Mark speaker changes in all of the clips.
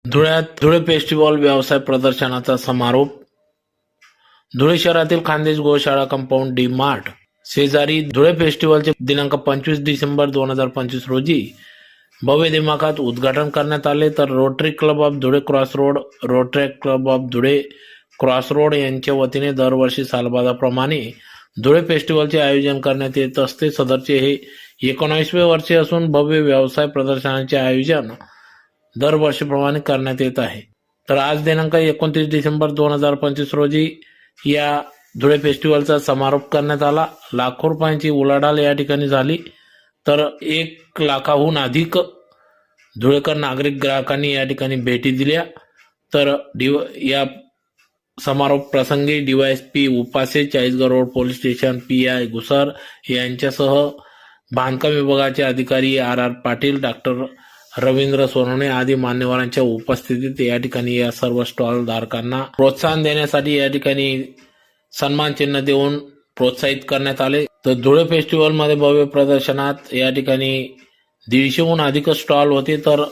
Speaker 1: धुळ्यात धुळे फेस्टिवल व्यवसाय प्रदर्शनाचा समारोप. धुळे शहरातील खानदेश गोशाळा कंपाऊंड डी मार्ट शेजारी धुळे फेस्टिवलचे दिनांक 25 डिसेंबर 2025 रोजी भव्य दिमाखात उद्घाटन करण्यात आले. तर rotary club of Dhule crossroad, rotary club of Dhule crossroad यांच्या वतीने दरवर्षी सालबाजाप्रमाणे धुळे फेस्टिवलचे आयोजन करण्यात येत असते. सदरचे हे 19वे वर्ष असून भव्य व्यवसाय प्रदर्शनाचे आयोजन दरवर्षीप्रमाणे करण्यात येत आहे. तर आज दिनांक 29 डिसेंबर 2025 रोजी या धुळे फेस्टिवलचा समारोप करण्यात आला. लाखो रुपयांची उलाढाल या ठिकाणी झाली. तर 1 लाखाहून अधिक धुळेकर नागरिक ग्राहकांनी या ठिकाणी भेटी दिल्या. तर या समारोप प्रसंगी DYSP Upase, Chalisgaon road police station PI Ghusar यांच्यासह बांधकाम विभागाचे अधिकारी RR पाटील, डॉक्टर रवींद्र सोनवणे आदी मान्यवरांच्या उपस्थितीत या ठिकाणी या सर्व स्टॉल धारकांना प्रोत्साहन देण्यासाठी या ठिकाणी सन्मान चिन्ह देऊन प्रोत्साहित करण्यात आले. तर धुळे फेस्टिवल मध्ये भव्य प्रदर्शनात या ठिकाणी 150हून अधिक स्टॉल होते. तर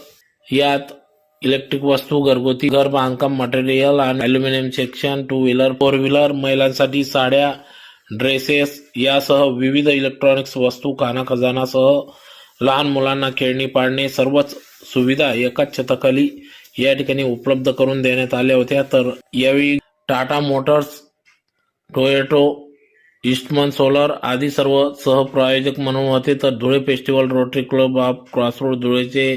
Speaker 1: यात इलेक्ट्रिक वस्तू, घरगुती घर बांधकाम मटेरियल आणि अॅल्युमिनियम सेक्शन, 2 व्हीलर 4 व्हीलर, महिलांसाठी साड्या, ड्रेसेस यासह विविध इलेक्ट्रॉनिक्स वस्तू, खाना खजानासह लहान मुलांना खेळणी पाळणे सर्वच सुविधा एकाच छताखाली या ठिकाणी उपलब्ध करून देण्यात आल्या होत्या. तर यावेळी Tata motors, Toyota, Eastman solar आदी सर्व सहप्रायोजक म्हणून होते. तर Dhule festival rotary club of crossroad धुळेचे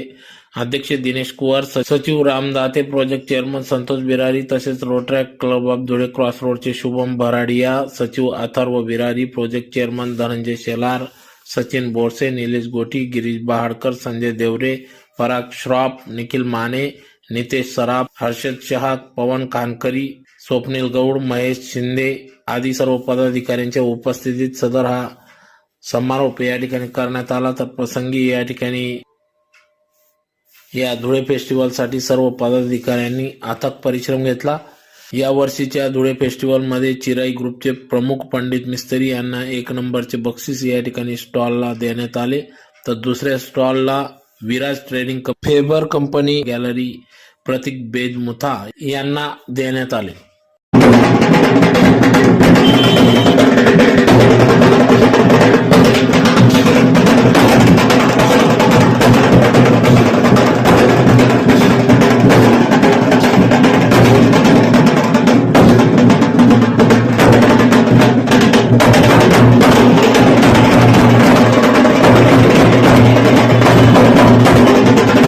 Speaker 1: अध्यक्ष दिनेश कुवर, सचिव रामदाते, प्रोजेक्ट चेअरमन संतोष बिरारी, तसेच रोटरी क्लब ऑफ धुळे क्रॉसरोडचे शुभम भराडिया, सचिव अथर्व बिरारी, प्रोजेक्ट चेअरमन धनंजय शेलार, सचिन बोरसे, निलेश गोटी, गिरीश बहाडकर, संजय देवरे, पराग श्रॉफ, निखिल माने, नितेश सराफ, हर्षद शहा, पवन कानकरी, स्वप्नील गौड, महेश शिंदे आदी सर्व पदाधिकाऱ्यांच्या उपस्थितीत सदर हा समारोप या ठिकाणी करण्यात आला. तर प्रसंगी या ठिकाणी या धुळे फेस्टिवलसाठी सर्व पदाधिकाऱ्यांनी अथक परिश्रम घेतला. या वर्षीच्या धुळे फेस्टिवलमध्ये चिराई ग्रुपचे प्रमुख पंडित मिस्त्री यांना 1 नंबरचे बक्षीस या ठिकाणी स्टॉलला देण्यात आले. तर दुसऱ्या स्टॉलला Viraj trading Faber company gallery Pratik Bejmutha यांना देण्यात आले.